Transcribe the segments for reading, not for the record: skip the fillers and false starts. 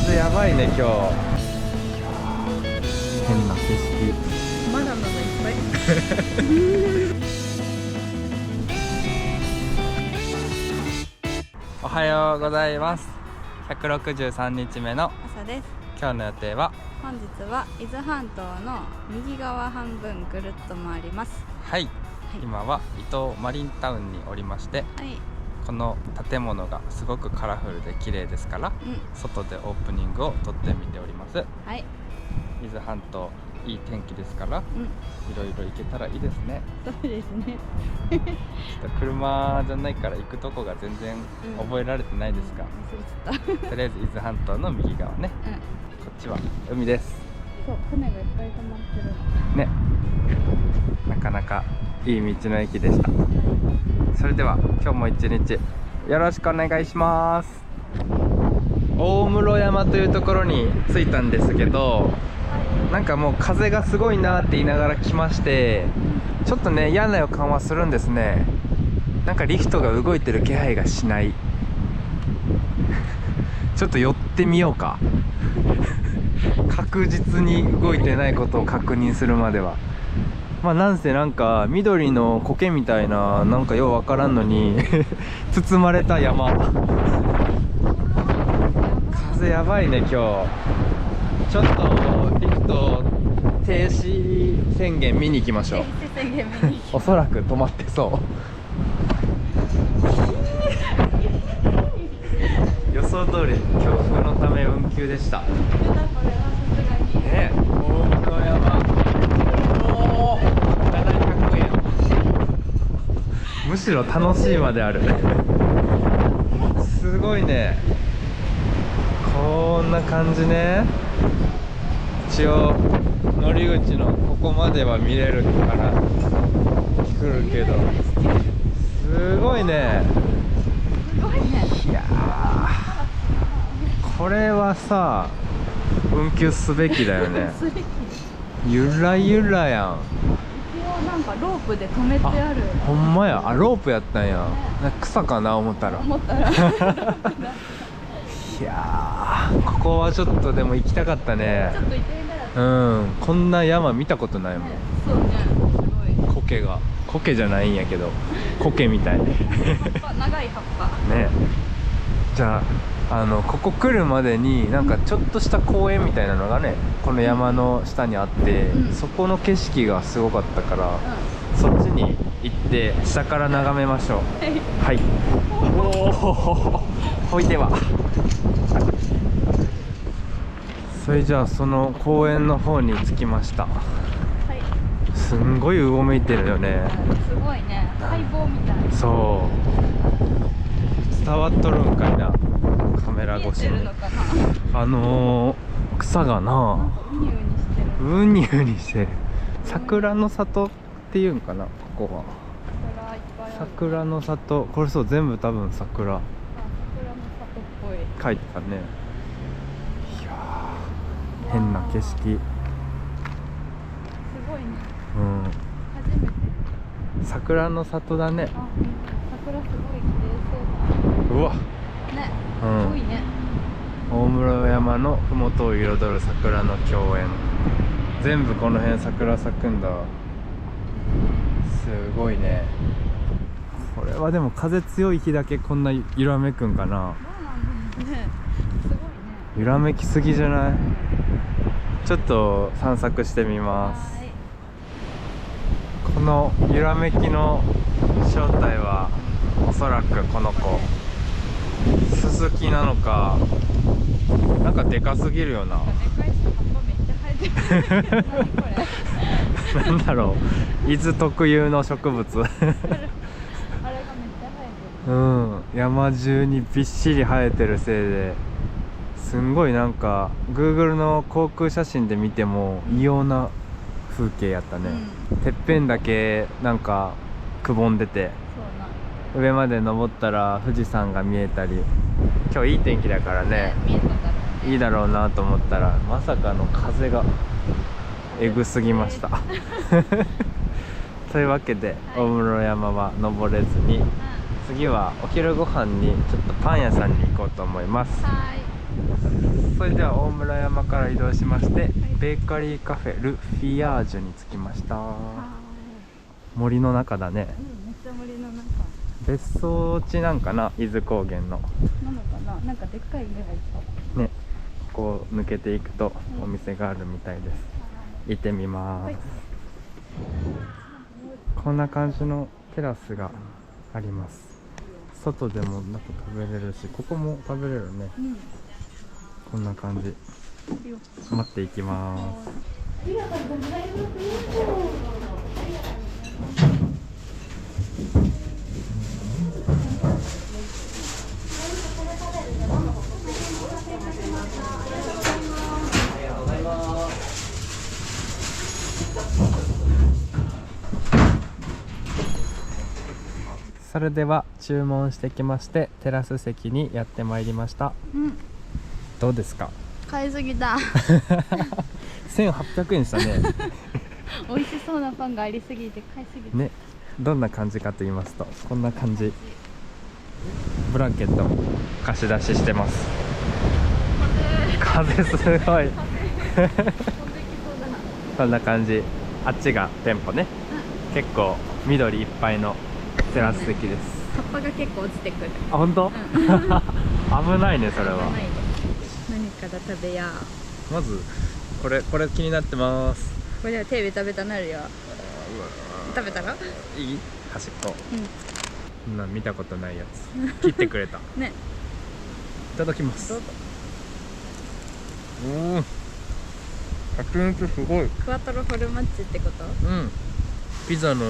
風やばいね今日。変な景色。まだまだいっぱい。おはようございます。163日目の朝です。今日の予定は、本日は伊豆半島の右側半分ぐるっと回ります。はい、今は伊東マリンタウンにおりまして、はい。この建物がすごくカラフルで綺麗ですから、外でオープニングを撮ってみております。はい。伊豆半島いい天気ですから、いろいろ行けたらいいですね。そうですね。ちょっと車じゃないから行くとこが全然覚えられてないですが、とりあえず伊豆半島の右側ね、こっちは海です。そう、船がいっぱい止まってるね、なかなかいい道の駅でした。それでは今日も一日よろしくお願いします。大室山というところに着いたんですけど、なんかもう風がすごいなって言いながら来まして、ちょっとね嫌な予感はするんですね。なんかリフトが動いてる気配がしない。ちょっと寄ってみようか。確実に動いてないことを確認するまでは。まあなんせなんか緑の苔みたいな、なんかようわからんのに包まれた山。風やばいね今日。ちょっとリフト停止宣言見に行きましょう。停止宣言見におそらく止まってそう。予想通り強風のため運休でした。ね、大室山700円。むしろ楽しいまである。すごいね。こんな感じね。一応乗り口のここまでは見れるから来るけど、すごいね。すごいね。いやー、これはさ運休すべきだよね。ゆらゆらやん。一応なんかロープで止めてある。ほんまや。あ、ロープやったんや。なんか草かな思ったら。いやー、ここはちょっとでも行きたかったね。ちょっと行ってみたら。こんな山見たことないもん。そうね、すごい。苔が、苔じゃないんやけど苔みたい。ね。長い葉っぱ。じゃあここ来るまでになんかちょっとした公園みたいなのがね、この山の下にあって、そこの景色がすごかったから、そっちに行って下から眺めましょう。はい。おお、ほいでは。それじゃあその公園の方に着きました。すんごいうごめいてるよね。すごいね。細胞みたい。そう、伝わっとるんかいな、カメラ越しに。草がな、ウニウニしてる。桜の里っていうんかな、ここは。桜の里、これそう、全部多分桜。桜の里っぽい。書いてたね。いやー、変な景色。すごいね。初めて。桜の里だね。桜すごい綺麗そうだ。うわ。ね。すごいね。大室山の麓を彩る桜の共演。全部この辺桜咲くんだ。すごいね。これはでも風強い日だけこんな揺らめくんかな。そうなんだね。すごいね。揺らめきすぎじゃない？ちょっと散策してみます。この揺らめきの正体はおそらくこの子ススキなのか、なんかでかすぎるよな。でかいし葉っぱめっちゃ生えてる。何これ。なんだろう、伊豆特有の植物。あれがめっちゃ生えてる。山中にびっしり生えてるせいですんごいなんか Google の航空写真で見ても異様な風景やったね。てっぺんだけなんかくぼんでて、上まで登ったら富士山が見えたり、今日いい天気だからね、いいだろうなと思ったら、まさかの風がえぐすぎました。というわけで、大室山は登れずに、次はお昼ご飯にちょっとパン屋さんに行こうと思います。それでは大村山から移動しまして、ベーカリーカフェル・フィアージュに着きました。森の中だね。めっちゃ森の中。別荘地なんかな、伊豆高原の。なのかな、なんかでっかい家がいそうね、ここ抜けていくとお店があるみたいです。行ってみます。こんな感じのテラスがあります。外でもなんか食べれるし、ここも食べれるね。こんな感じ。待っていきます。それでは注文してきまして、テラス席にやってまいりました。どうですか？買いすぎだ。1800円したね。美味しそうなパンがありすぎて買いすぎてね、どんな感じかと言いますと、こんな感じ。ブランケット貸し出ししてます。風すごい。こんな感じ。あっちが店舗ね。結構緑いっぱいのテラス席です。葉っぱが結構落ちてくる。あ、本当？危ないね、それは。何から食べや。まずこれ気になってます。これはテレビ食べたなるよ。食べたら？いい？端っこ。そんなん見たことないやつ。切ってくれた。ね。いただきます。どうぞ。蜂蜜すごい。クワトロフォルマッチってこと？ピザの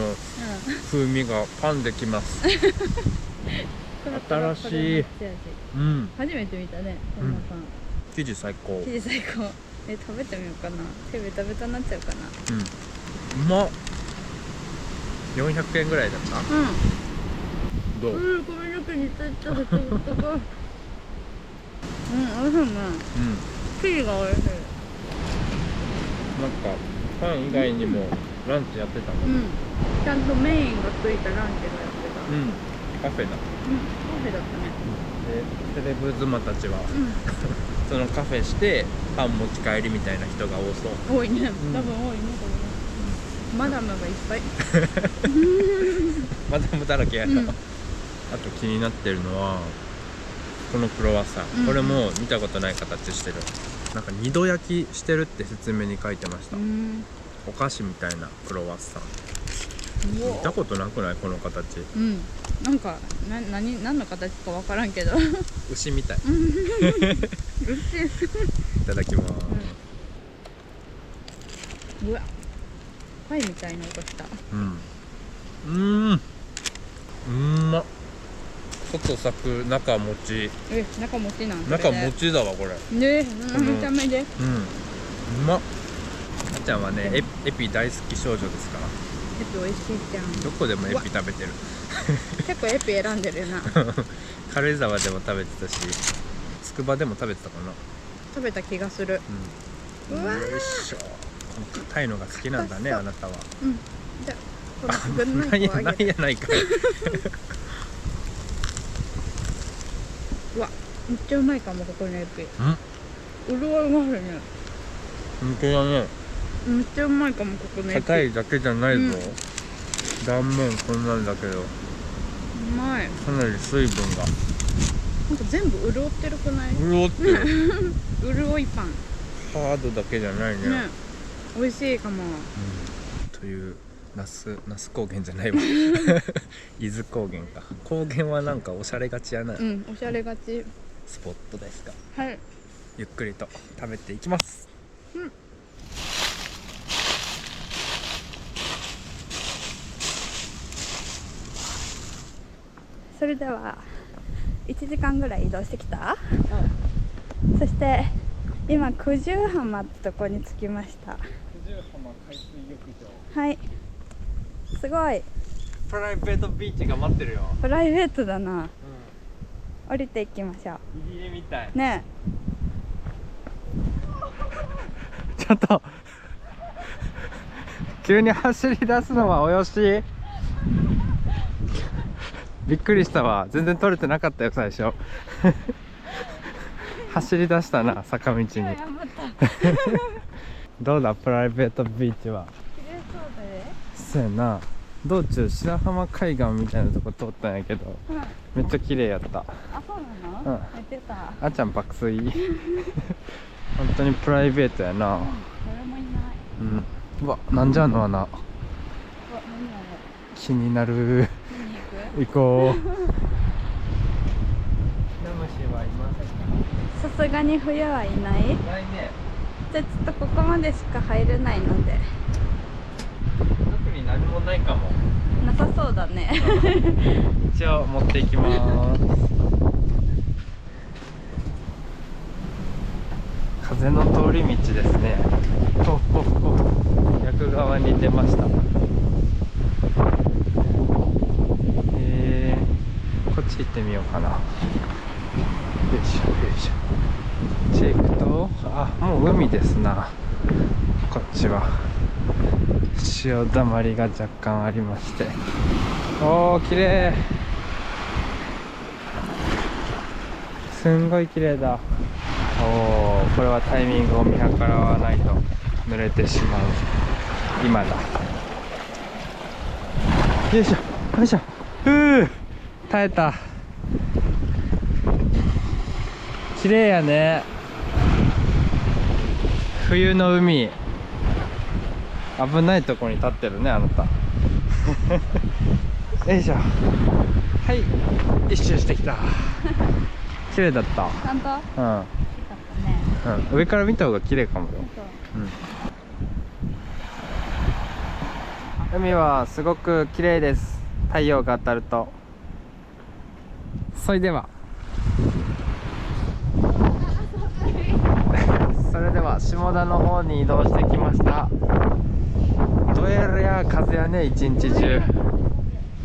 風味がパンできます。新しい。初めて見たね、こんなパン。生地最高。生地最高。食べてみようかな。テレビ食べたなっちゃうかな。うまっ。400円ぐらいだった。どう？ごめんなさい、似てた。美味しいね。生地が美味しい。なんかパン以外にもランチやってたの？ちゃんとメインがついたランチがやってた。カフェだ。カフェだったね。でセレブ妻たちはそのカフェしてパン持ち帰りみたいな人が多そう。多いね。多分多いね。マダムがいっぱい。マダムだらけやな。あと気になってるのはこのクロワッサン。これも見たことない形してる。なんか二度焼きしてるって説明に書いてました。お菓子みたいなクロワッサン。見たことなくない？この形。なんか何の形かわからんけど。牛みたい。牛。いただきます。うわ、パイみたいな音した。うまっ。外サク中もち。中もちなん？中もちだわこれ。ね、見た目で。うまっ。あっちゃんはね、エピ大好き少女ですから。エピ美味しいじゃん。どこでもエピ食べてる。結構エピ選んでるな。軽井沢でも食べてたし、筑波でも食べてたかな。食べた気がする。よいしょ。この硬いのが好きなんだね、あなたは。じゃあこの分のないやないか。うわ、めっちゃうまいかも、ここのエピ。潤いますね。本当だね。めっちゃうまいかも、ここのエピ。硬いだけじゃないぞ。断面こんなんだけど。うまい。かなり水分が。なんか全部潤ってるくない？潤ってる。潤いパン。ハードだけじゃないね。美味しいかも。という那須高原じゃないわ。伊豆高原か。高原はなんかおしゃれがちやな。おしゃれがち。スポットですか。はい。ゆっくりと食べていきます。それでは1時間ぐらい移動してきた。そして今九十浜ってとこに着きました。九十浜海水浴場。はい、すごいプライベートビーチが待ってるよ。プライベートだな。降りていきましょう。入り江みたいねえ。ちょっと急に走り出すのはおよし。びっくりしたわ。全然撮れてなかったよ最初。走り出したな坂道に。やばった。どうだプライベートビーチは。綺麗そうだね。そうやな。道中白浜海岸みたいなとこ通ったんやけど、うん。めっちゃ綺麗やった。あ、そうなの？うん寝てた。あちゃん爆睡。本当にプライベートやな。誰もいない。うん。うわ、なんじゃあの穴。うわ、何あれ。気になる。見に行く？行こう。ヤムシはいませんか？さすがに冬はいない？ないね。じゃあちょっとここまでしか入れないので。特に何もないかも。なさそうだね。一応持っていきます。風の通り道ですね。ほほほ。逆側に出ました。こっち行ってみようかな。よいしょよいしょ。こっち行くと、あ、もう海ですな。こっちは潮だまりが若干ありまして、おー綺麗。すんごい綺麗だ。おー、これはタイミングを見計らわないと濡れてしまう今だ。よいしょよいしょ。耐えた。綺麗やね。冬の海。危ないとこに立ってるねあなた。よいしょ。はい、一周してきた。綺麗だった。ちゃんと？よかったね。うん、上から見た方が綺麗かもよ。うん、海はすごく綺麗です。太陽が当たると。それではそれでは下田の方に移動してきました。どえりゃ風やね、一日中。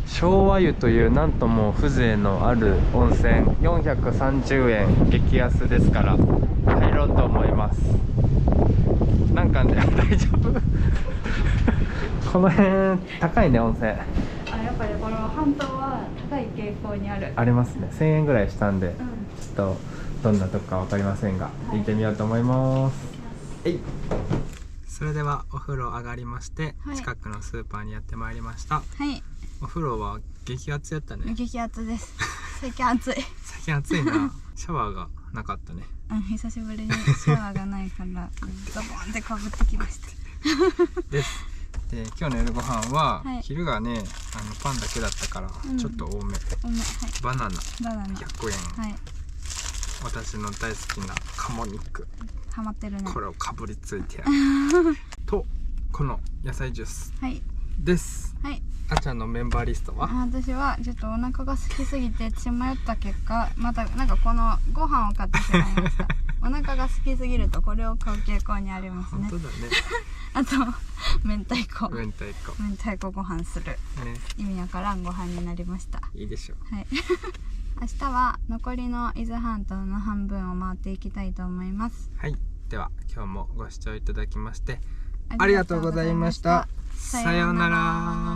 昭和湯というなんとも風情のある温泉、430円激安ですから入ろうと思います。なんかね、大丈夫？この辺高いね、温泉。あ、やっぱりこの半島は高い傾向にある。ありますね。1000円ぐらいしたんで、うん、ちょっとどんなとこか分かりませんが、行ってみようと思います。それではお風呂上がりまして、はい、近くのスーパーにやってまいりました。はい。お風呂は激アツやったね。激アツです。最近暑い。最近暑いな。シャワーがなかったね。うん、久しぶりにシャワーがないからザボンってかぶってきました。です。で、今日の夜ご飯は、はい、昼がね、パンだけだったから、ちょっと多め。はい、バナナ100円。はい。私の大好きな鴨肉。ハマってるね。これをかぶりついてやる。と、この野菜ジュース。はい。です。はい。あちゃんのメンバーリストは？私はちょっとお腹が空きすぎて血迷った結果、またなんかこのご飯を買ってしまいました。お腹が空きすぎるとこれを買う傾向にありますね。本当だね。あと明太子。明太子ご飯する。ね、意味わからんご飯になりました。いいでしょう。はい。明日は残りの伊豆半島の半分を回っていきたいと思います。はい。では今日もご視聴いただきましてありがとうございました。さようなら。